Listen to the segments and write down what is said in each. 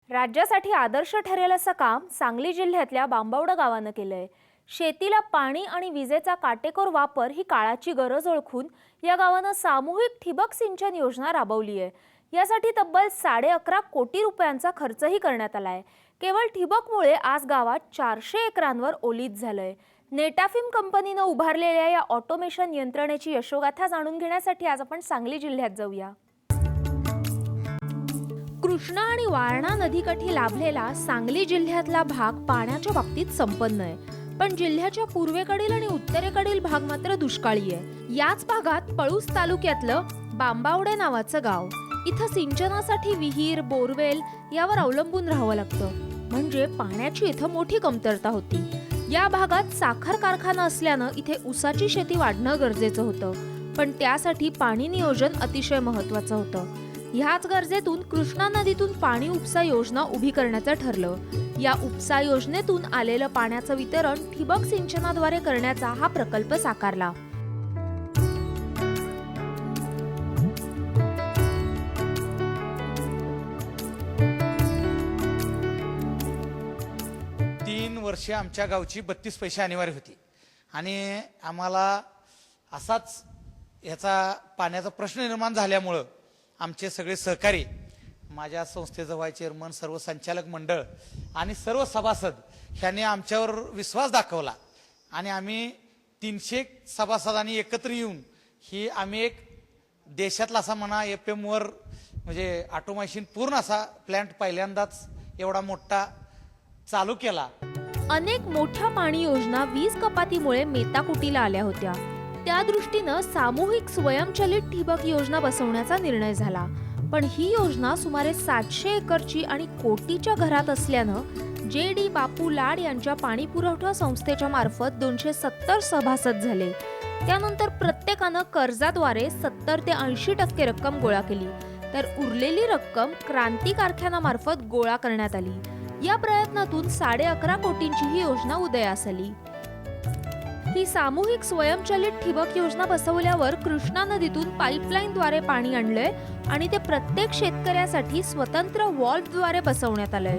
राज्यासाठी आदर्श ठरेल असं काम सांगली जिल्ह्यातल्या बांबवडा गावानं केलंय। शेतीला पाणी आणि विजेचा काटेकोर वापर ही काळाची गरज ओळखून या गावानं सामूहिक ठिबक सिंचन योजना राबवली आहे। यासाठी तब्बल 11.5 कोटी रुपयांचा खर्चही करण्यात आलाय। केवळ ठिबकमुळे आज गावात 400 एकरांवर ओलीत झालंय। नेटाफिम कंपनीनं उभारलेल्या या ऑटोमेशन यंत्रणेची यशोगाथा जाणून घेण्यासाठी आज आपण सांगली जिल्ह्यात जाऊया। कृष्णा आणि वारणा नदीकाठी लाभलेला सांगली जिल्ह्यातला भाग पाण्याच्या बाबतीत संपन्न आहे, पण जिल्ह्याच्या पूर्वेकडील आणि उत्तरेकडील भाग मात्र दुष्काळी आहे। याच भागात पळूस तालुक्यातलं बांबावडे नावाचं गाव, इथं सिंचनासाठी विहीर, बोरवेल यावर अवलंबून राहावं लागतं, म्हणजे पाण्याची इथं मोठी कमतरता होती। या भागात साखर कारखाना असल्यानं इथे ऊसाची शेती वाढणं गरजेचं होतं, पण त्यासाठी पाणी नियोजन अतिशय महत्त्वाचं होतं। ह्याच गरजेतून कृष्णा नदीतून पाणी उपसा योजना उभी करण्याचं ठरलं। या उपसा योजनेतून आलेलं पाण्याचं वितरण ठिबक सिंचनाद्वारे करण्याचा हा प्रकल्प साकारला। तीन वर्षे आमच्या गावची 32 पैसे अनिवार्य होती आणि आम्हाला असाच याचा पाण्याचा प्रश्न निर्माण झाल्यामुळं आमचे सगळे सहकारी, माझ्या संस्थेचं व्हाईस चेअरमन, सर्व संचालक मंडळ आणि सर्व सभासद ह्यांनी आमच्यावर विश्वास दाखवला आणि आम्ही 300 सभासदांनी एकत्र येऊन ही आम्ही एक देशातला असा म्हणा FM वर म्हणजे ऑटोमेशन पूर्ण असा प्लॅन्ट पहिल्यांदाच एवढा मोठा चालू केला। अनेक मोठ्या पाणी योजना वीज कपातीमुळे मेटाकुटीला आल्या होत्या। त्या दृष्टीनं सामूहिक स्वयंचलित ठिबक योजना बसवण्याचा निर्णय झाला, पण ही योजना सुमारे 700 एकरची आणि कोटीच्या घरात असल्यानं JD बापू लाड यांच्या पाणी पुरवठा संस्थेच्या मार्फत 270 सभासद झाले। त्यानंतर प्रत्येकानं कर्जाद्वारे 70 ते 80% रक्कम गोळा केली, तर उरलेली रक्कम क्रांती कारखान्यामार्फत गोळा करण्यात आली। या प्रयत्नातून 11.5 कोटींची ही योजना उदयास आली। ही सामूहिक स्वयंचलित ठिबक योजना बसवल्यावर कृष्णा नदीतून पाईपलाईनद्वारे पाणी आणलंय आणि ते प्रत्येक शेतकऱ्यासाठी स्वतंत्र व्हॉल्व्हद्वारे बसवण्यात आलंय।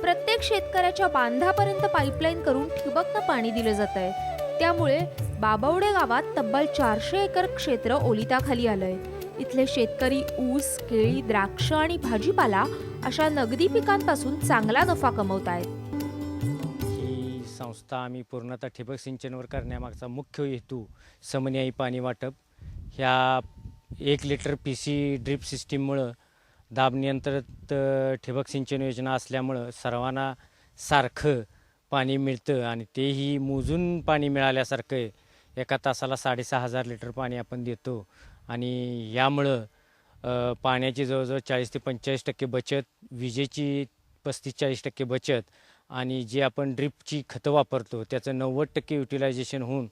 प्रत्येक शेतकऱ्याच्या बांधापर्यंत पाईपलाईन करून ठिबकनं पाणी दिलं जातंय। त्यामुळे बाबवडे गावात तब्बल 400 एकर क्षेत्र ओलिताखाली आलंय। इथले शेतकरी ऊस, केळी, द्राक्ष आणि भाजीपाला अशा नगदी पिकांपासून चांगला नफा कमवतायत। संस्था आम्ही पूर्णतः ठिबक सिंचनवर करण्यामागचा मुख्य हेतू समन्यायी पाणी वाटप। ह्या 1 लिटर PC ड्रिप सिस्टीममुळं दाब नियंत्रित ठिबक सिंचन योजना असल्यामुळं सर्वांना सारखं पाणी मिळतं आणि तेही मोजून पाणी मिळाल्यासारखं आहे। एका तासाला 6,500 लिटर पाणी आपण देतो आणि यामुळं पाण्याची जवळजवळ 40 ते 45% बचत, विजेची 35-40% बचत आणि जे आपण ड्रिपची खतं वापरतो त्याचं 90% युटिलायझेशन होऊन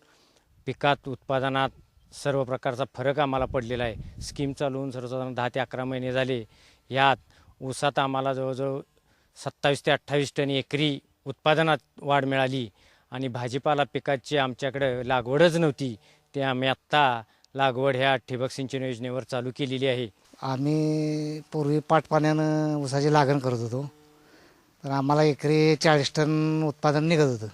पिकात, उत्पादनात सर्व प्रकारचा फरक आम्हाला पडलेला आहे। स्कीम चालवून सर्वसाधारण 10 ते 11 महिने झाले। यात ऊसात आम्हाला जवळजवळ 27 ते 28 टन एकरी उत्पादनात वाढ मिळाली आणि भाजीपाला पिकाची आमच्याकडे लागवडच नव्हती, ते आम्ही आत्ता लागवड ह्या ठिबक सिंचन योजनेवर चालू केलेली आहे। आम्ही पूर्वी पाटपाण्यानं ऊसाची लागण करत होतो, तर आम्हाला एकरी 40 टन उत्पादन निघत होतं।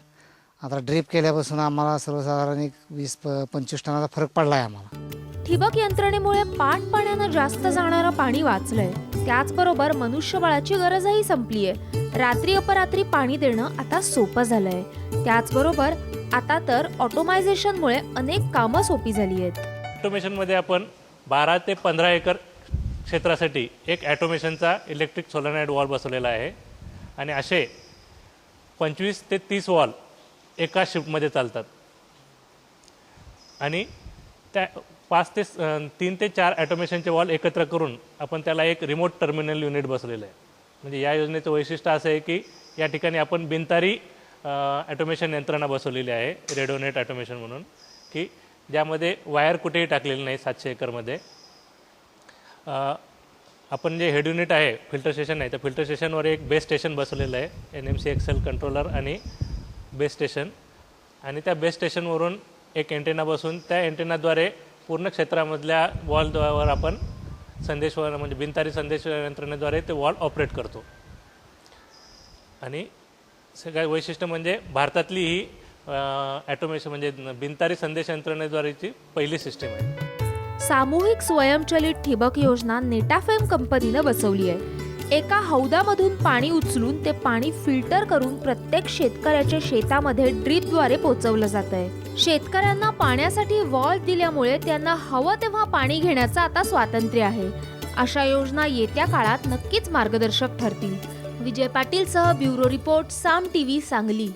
आता ड्रिप केल्यापासून आम्हाला सर्वसाधारण 20-25 टनाचा फरक पडला आहे आम्हाला। ठिबक यंत्रणेमुळे पाण्यानं जास्त जाणारं पाणी वाचलंय, त्याचबरोबर मनुष्यबळाची गरजही संपलीय। रात्री अपरात्री पाणी देणं आता सोपं झालंय। त्याचबरोबर आता तर ऑटोमायझेशनमुळे अनेक कामं सोपी झाली आहेत। ऑटोमेशनमध्ये आपण 12 ते 15 एकर क्षेत्रासाठी एक ऑटोमेशनचा इलेक्ट्रिक सोलनॉइड वॉल बसवलेला आहे आणि असे 25 ते 30 वॉल एका शिफ्टमध्ये चालतात आणि त्या 3 ते 4 ऑटोमेशनचे वॉल एकत्र करून आपण त्याला एक रिमोट टर्मिनल युनिट बसवलेलं आहे। म्हणजे या योजनेचं वैशिष्ट्य असं आहे की या ठिकाणी आपण बिनतारी ऑटोमेशन यंत्रणा बसवलेली आहे, रेडिओनेट ऑटोमेशन म्हणून, की ज्यामध्ये वायर कुठेही टाकलेली नाही। 700 एकरमध्ये आपण जे हेड युनिट आहे, फिल्टर स्टेशन आहे, त्या फिल्टर स्टेशनवर एक बेस स्टेशन बसवलेलं आहे, NMC XL कंट्रोलर आणि बेस स्टेशन, आणि त्या बेस स्टेशनवरून एक एंटेना बसून त्या एंटेनाद्वारे पूर्ण क्षेत्रामधल्या वॉलवर आपण संदेशवर म्हणजे बिनतारी संदेश यंत्रणेद्वारे ते वॉल ऑपरेट करतो। आणि सगळ्यात वैशिष्ट्य म्हणजे भारतातली ही ॲटोमेशन म्हणजे बिनतारी संदेश यंत्रणेद्वारेची पहिली सिस्टीम आहे. सामूहिक स्वयंचलित ठिबक योजना नेटाफेम कंपनीनं बसवली आहे. एका हौदामधून पाणी उचलून ते पाणी फिल्टर करून प्रत्येक शेतकऱ्याच्या शेतामध्ये ड्रीपद्वारे पोहोचवलं जातंय. शेतकऱ्यांना पाण्यासाठी वॉल्व दिल्यामुळे त्यांना हवं तेव्हा पाणी घेण्याचं आता स्वातंत्र्य आहे. अशा योजना येत्या काळात नक्कीच मार्गदर्शक ठरतील. विजय पाटीलसह ब्युरो रिपोर्ट, साम टीव्ही, सांगली.